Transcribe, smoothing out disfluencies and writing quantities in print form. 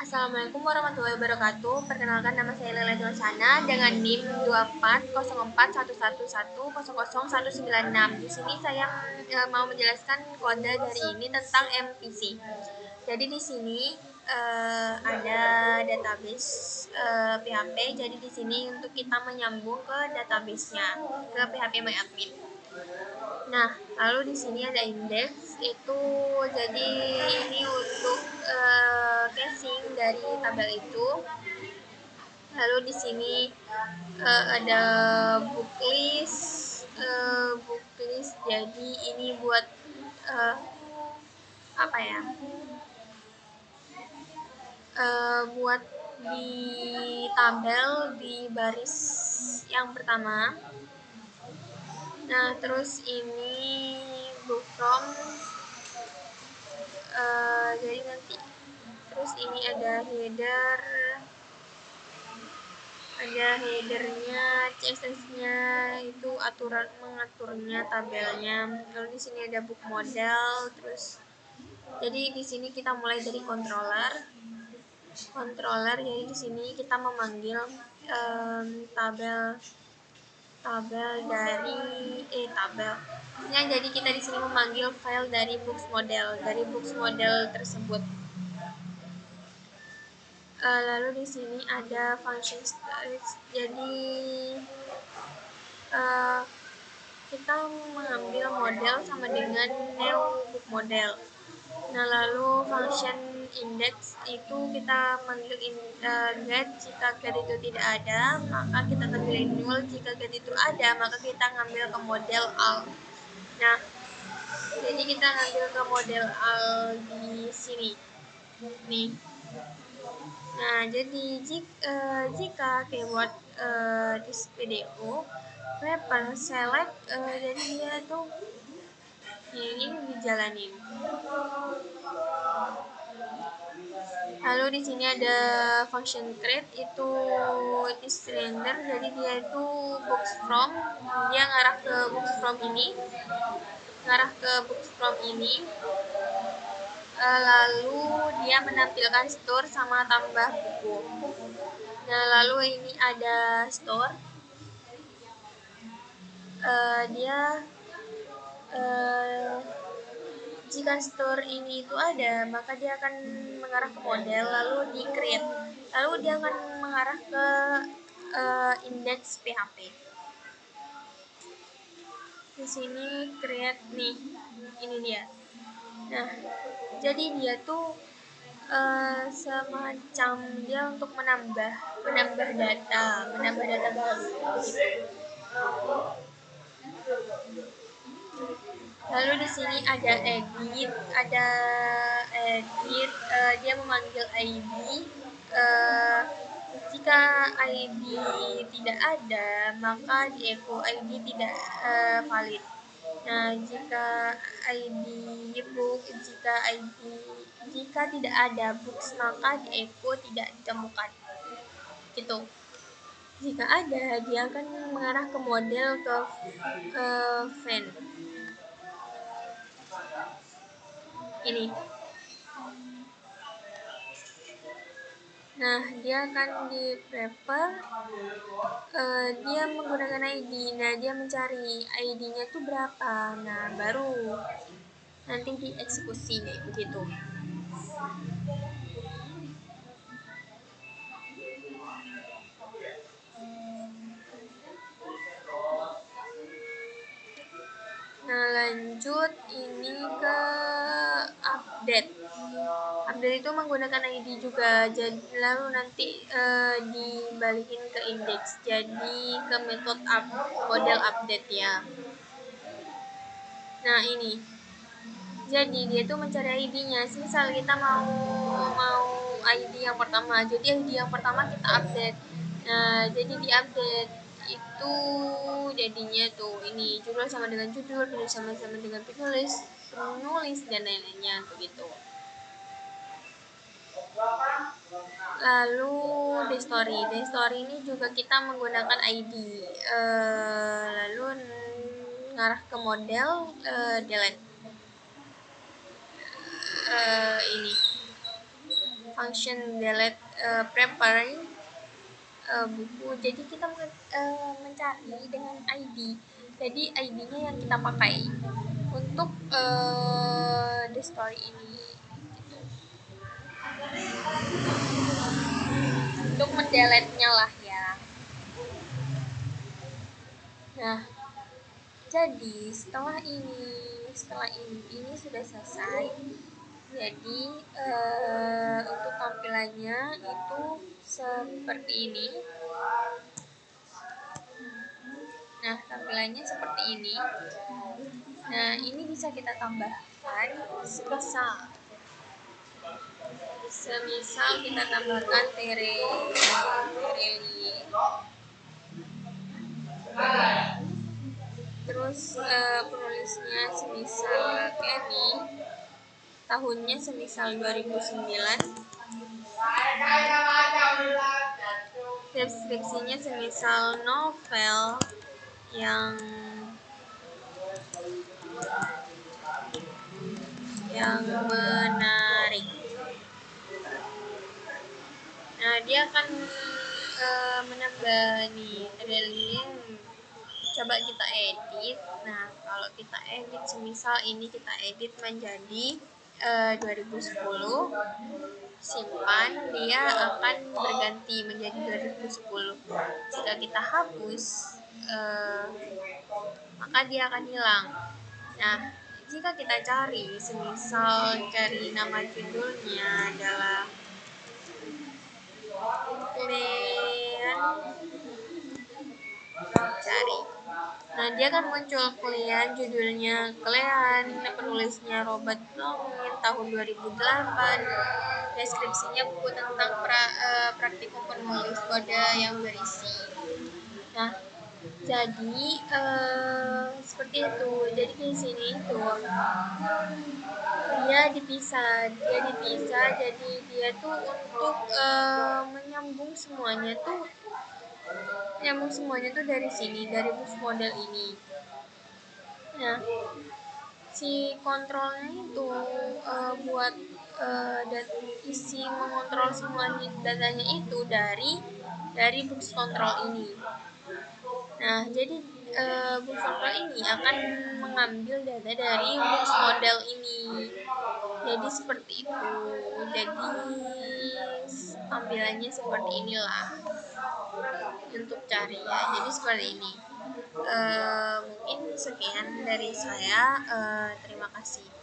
Assalamualaikum warahmatullahi wabarakatuh. Perkenalkan, nama saya Lela Jonsana dengan NIM 240411100196. Di sini saya mau menjelaskan kode dari ini tentang MVC. Jadi di sini ada database PHP. Jadi di sini untuk kita menyambung ke database-nya, ke PHP MyAdmin. Nah, lalu di sini ada index itu, jadi ini untuk casing dari tabel itu. Lalu di sini ada book list, jadi ini buat apa ya? Buat di tabel di baris yang pertama. Nah, terus ini book from, jadi nanti terus ini ada headernya, CSS-nya itu aturan mengaturnya tabelnya. Lalu di sini ada book model, terus jadi di sini kita mulai dari controller. Jadi di sini kita memanggil tabel jadi kita di sini memanggil file dari books model tersebut. Lalu di sini ada function storage, jadi kita mengambil model sama dengan new book model. Nah, lalu function index itu kita manggil get. Jika get itu tidak ada, maka kita tampilin null. Jika get itu ada, maka kita ngambil ke model all. Nah, jadi kita ngambil ke model all di sini nih. Nah, jadi jika keyword this video paper select, jadi dia tuh ini dijalanin. Lalu di sini ada function create, itu is render, jadi dia itu books from, dia ngarah ke books from ini. Lalu dia menampilkan store sama tambah buku. Nah, lalu ini ada store, dia jika store ini itu ada, maka dia akan mengarah ke model, lalu di create, lalu dia akan mengarah ke index PHP. Di sini create nih, ini dia. Nah, jadi dia tuh semacam dia untuk menambah data baru gitu. Lalu di sini ada edit, dia memanggil ID. Jika ID tidak ada, maka di echo ID tidak valid. Nah, jika tidak ada books, maka di echo tidak ditemukan. Gitu. Jika ada, dia akan mengarah ke model ke fan. Ini. Nah, dia akan di prepare, dia menggunakan ID. Nah, dia mencari ID-nya itu berapa. Nah, baru nanti dieksekusi begitu. Nah, lanjut ini ke update. Update itu menggunakan ID juga, jadi lalu nanti dibalikin ke index, jadi ke metode model update ya. Nah, ini jadi dia tuh mencari ID-nya. Misal kita mau ID yang pertama, jadi ID yang pertama kita update. Nah, jadi di update itu jadinya tuh ini judul sama dengan judul, penulis sama dengan penulis dan lain-lainnya begitu. Lalu the story ini juga kita menggunakan ID, lalu ngarah ke model delete. Ini function delete prepare buku. Jadi kita mencari dengan ID. Jadi ID-nya yang kita pakai untuk the story ini, gitu. Untuk mendelete-nya lah ya. Nah, jadi setelah ini sudah selesai. Jadi untuk tampilannya itu seperti ini. Nah, tampilannya seperti ini. Nah, ini bisa kita tambahkan semisal kita tambahkan Tereli, terus penulisnya semisal Kemi, tahunnya semisal 2009, deskripsinya semisal novel yang menarik. Nah, dia akan menambah nih trailing. Coba kita edit. Nah, kalau kita edit semisal ini kita edit menjadi 2010, simpan, dia akan berganti menjadi 2010. Jika kita hapus, maka dia akan hilang. Nah, jika kita semisal cari nama judulnya adalah Clean, cari. Nah, dia akan muncul Clean, judulnya Clean, penulisnya Robert Longin, tahun 2008. Deskripsinya buku tentang praktikum penulis kode yang berisi. Nah, jadi seperti itu. Jadi di sini itu dia dipisah. Jadi dia tuh untuk menyambung semuanya tuh dari sini, dari bus model ini. Nah, si kontrolnya itu buat dan isi mengontrol semua datanya itu dari books control ini. Nah, jadi books control ini akan mengambil data dari books model ini. Jadi seperti itu. Jadi tampilannya seperti inilah untuk cari ya. Jadi seperti ini. Mungkin sekian dari saya. Terima kasih.